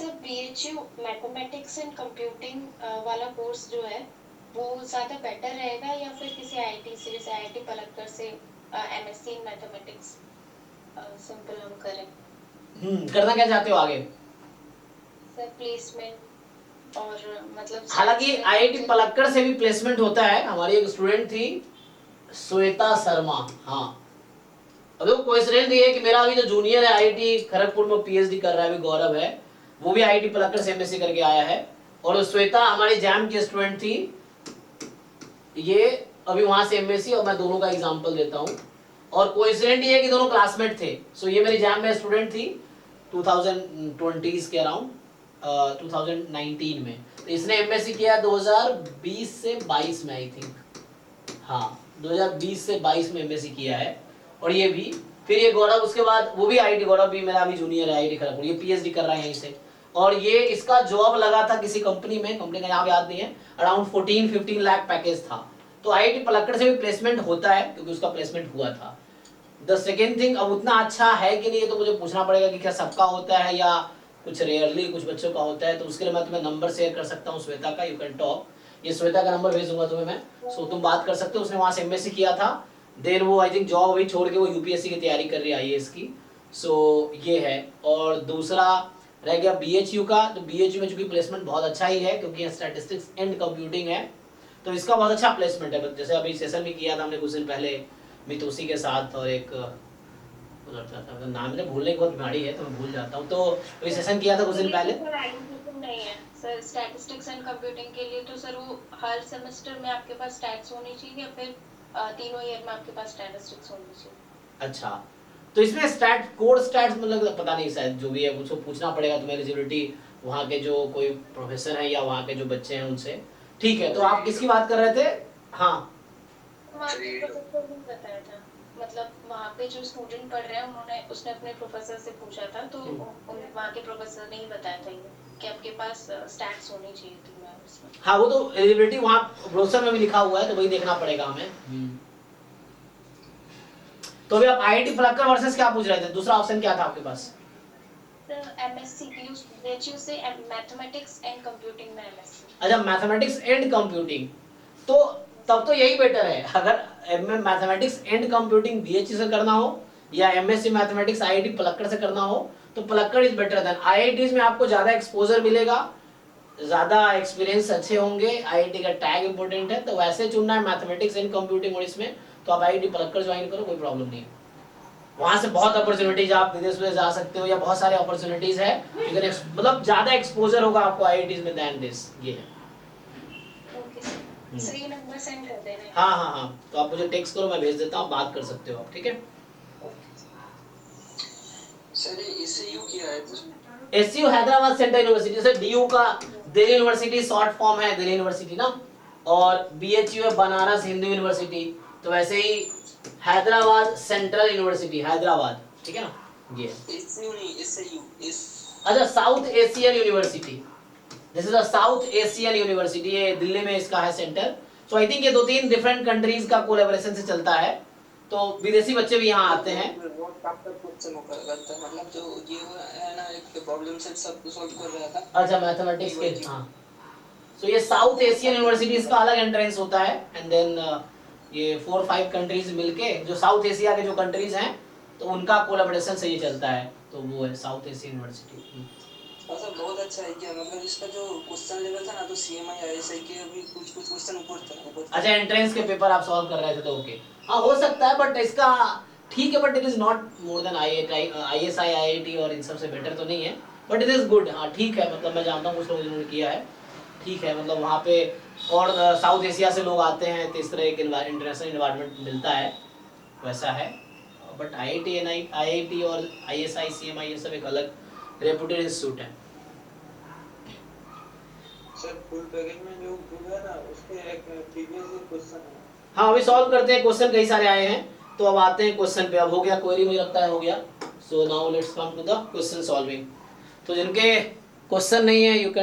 Sir BHU mathematics and computing वाला course जो है वो ज़्यादा बेटर रहेगा या फिर किसी आईआईटी से, जैसे आईआईटी पलक्कड़ से एमएससी इन मैथमेटिक्स सिंपल हम करें? करना क्या चाहते हो आगे? सर प्लेसमेंट और मतलब हालांकि आईआईटी पलक्कड़ से भी प्लेसमेंट होता है। हमारी एक स्टूडेंट थी श्वेता शर्मा, हाँ अब देखो कोइंसिडेंस ये है कि मेरा अभी जो जूनियर है आईआईटी खड़गपुर में पीएचडी कर रहा है, अभी गौरव है, वो भी आईआईटी पलक्कड़ से एमएससी करके आया है। और श्वेता हमारी जैम की स्टूडेंट थी, ये अभी वहां से एमएससी, और मैं दोनों का एग्जांपल देता हूँ। और कोइंसिडेंट ये है कि दोनों क्लासमेट थे। सो ये मेरी जैम में स्टूडेंट थी 2020 के अराउंड, 2019 में। तो इसने एमएससी किया 2020 से 22 में आई थिंक, हाँ 2020 से 22 में एमएससी किया है। और ये भी, फिर ये गौरव उसके बाद, वो भी आईआईटी, गौरव भी मेरा अभी जूनियर है आईआईटी खड़गपुर, ये पीएचडी कर रहा है यहीं से। और ये इसका जॉब लगा था किसी कंपनी में, कंपनी का नाम याद नहीं है, अराउंड 14-15 लाख पैकेज था। तो आईआईटी पलक्कड़ से भी प्लेसमेंट होता है क्योंकि उसका प्लेसमेंट हुआ था। द सेकेंड थिंग, अब उतना अच्छा है कि नहीं तो मुझे पूछना पड़ेगा कि क्या सबका होता है या कुछ रेयरली कुछ बच्चों का होता है। तो उसके लिए मैं तुम्हें नंबर शेयर कर सकता हूँ श्वेता का, यू कैन टॉक, ये श्वेता का नंबर भेज दूंगा तुम्हें मैं, सो तुम बात कर सकते हो। उसने वहां से एमएससी किया था, देन वो आई थिंक जॉब अभी छोड़ के वो यूपीएससी की तैयारी कर रही है आईएएस की। सो ये है। और दूसरा रह गया बीएचयू का। तो बीएचयू में चूंकि प्लेसमेंट बहुत अच्छा ही है क्योंकि स्टैटिस्टिक्स एंड कंप्यूटिंग है, तो इसका बहुत अच्छा प्लेसमेंट है। जैसे अभी सेशन भी किया था हमने कुछ दिन पहले मितोसी के साथ, और एक लड़का था, नाम मुझे भूलने की बहुत बीमारी है तो मैं भूल जाता हूँ। तो अभी सेशन किया था कुछ दिन पहले। नहीं है सर स्टैटिस्टिक्स एंड कंप्यूटिंग के लिए, तो सर वो हर सेमेस्टर में आपके पास स्टैट्स होनी चाहिए या फिर तीनों ईयर में आपके पास स्टैटिस्टिक्स होनी चाहिए? अच्छा, तो इसमें स्टैट कोड स्टैट्स मतलब पता नहीं, शायद जो भी है उसको पूछना पड़ेगा तुम्हें, एलिजिबिलिटी वहाँ के जो कोई प्रोफेसर है या वहाँ के जो बच्चे हैं उनसे। ठीक है, तो आप किसकी बात कर रहे थे? हाँ बताया था, मतलब वहाँ पे जो स्टूडेंट पढ़ रहे हैं उन्होंने, उसने अपने प्रोफेसर से पूछा था, तो वहाँ के प्रोफेसर ने ही बताया था ये कि आपके पास स्टैट्स होनी चाहिए थी मैं उसमें। हाँ, वो तो एलिजिबिलिटी वहाँ ब्रोशर में भी लिखा हुआ है, तो वही देखना पड़ेगा हमें। तो अभी आप आईआईटी पलक्कड़ वर्सेस क्या पूछ रहे थे? दूसरा ऑप्शन क्या था आपके पास? एमएससी बीएचयू से मैथमेटिक्स एंड कंप्यूटिंग में एमएससी। अच्छा, मैथमेटिक्स एंड कंप्यूटिंग, तो तब तो यही बेटर है। अगर MA mathematics and computing BHU से करना हो या एमएससी मैथमेटिक्स आईआईटी पलक्कड़ से करना हो तो Palakkad is better than IITs में। आपको ज्यादा एक्सपोजर मिलेगा, ज्यादा एक्सपीरियंस अच्छे होंगे, आईआईटी का टैग इंपॉर्टेंट है। तो वैसे चुनना है मैथमेटिक्स एंड कंप्यूटिंग और इसमें, तो आप आईआईटी पलक्कड़ ज्वाइन करो, कोई प्रॉब्लम नहीं है। वहां से बहुत अपॉर्चुनिटीज, आप विदेश में जा सकते हो या बहुत सारे अपॉर्चुनिटीज है, मतलब ज्यादा एक्सपोजर होगा आपको आईआईटीज में देन दिस, ये है। सही नंबर सेंड कर देना। हाँ हाँ हाँ, तो आप मुझे टेक्स्ट करो, मैं भेज देता हूँ, बात कर सकते हो आप, ठीक है। सर एसयू क्या है? एसयू हैदराबाद सेंट्रल यूनिवर्सिटी, जैसे डीयू का दिल्ली यूनिवर्सिटी शॉर्ट फॉर्म है दिल्ली यूनिवर्सिटी ना, और बीएचयू है बनारस हिंदू यूनिवर्सिटी, तो वैसे ही हैदराबाद सेंट्रल यूनिवर्सिटी हैदराबाद, ठीक है ना। ये एसयू नहीं, एसयू अच्छा, south Asian university, this is a south Asian university, ये दिल्ली में इसका है सेंटर। सो आई थिंक ये 2-3 डिफरेंट कंट्रीज का कोलैबोरेशन से चलता है, तो विदेशी बच्चे भी यहाँ आते हैं। मतलब जो ये है ना, एक प्रॉब्लम से सब सॉल्व कर रहा था। अच्छा, मैथमेटिक्स के, हाँ। सो ये साउथ एशियन यूनिवर्सिटीज का अलग एंट्रेंस होता है, एंड देन ये 4-5 कंट्रीज मिलके, जो साउथ एशिया के जो कंट्रीज हैं, तो उनका कोलैबोरेशन से ये चलता है, तो वो है साउथ एशियन यूनिवर्सिटी। अच्छा, बहुत अच्छा है क्या? मतलब इसका जो क्वेश्चन लेवल था ना, तो सीएमआई आईएसआई के अभी कुछ क्वेश्चन ऊपर था। अच्छा, एंट्रेंस के पेपर आप सॉल्व कर रहे थे, तो ओके, हाँ हो सकता है, बट इसका ठीक है, but it is not more than ISI IIT और इन सब से बेटर तो नहीं है, बट इट इज गुड। हाँ ठीक है, मतलब मैं जानता हूँ कुछ लोगों ने किया है, ठीक है, मतलब वहाँ पे और साउथ एशिया से लोग आते हैं, तो इस तरह एक इंटरनेशनल एनवायरनमेंट मिलता है, वैसा है। बट आईआईटी और आईएसआई सीएमआई ये सब एक अलग रेपुटेड इंस्टीट्यूट है। सर फुल पैकेज में जो है ना, उसके एक प्रीवियस क्वेश्चन है। हाँ, अभी सॉल्व करते हैं, क्वेश्चन कई सारे आए हैं, तो अब आते हैं क्वेश्चन पे। अब हो गया क्वेरी, मुझे लगता है हो गया। So now let's come to the question solving. तो जिनके क्वेश्चन नहीं है, यू कैन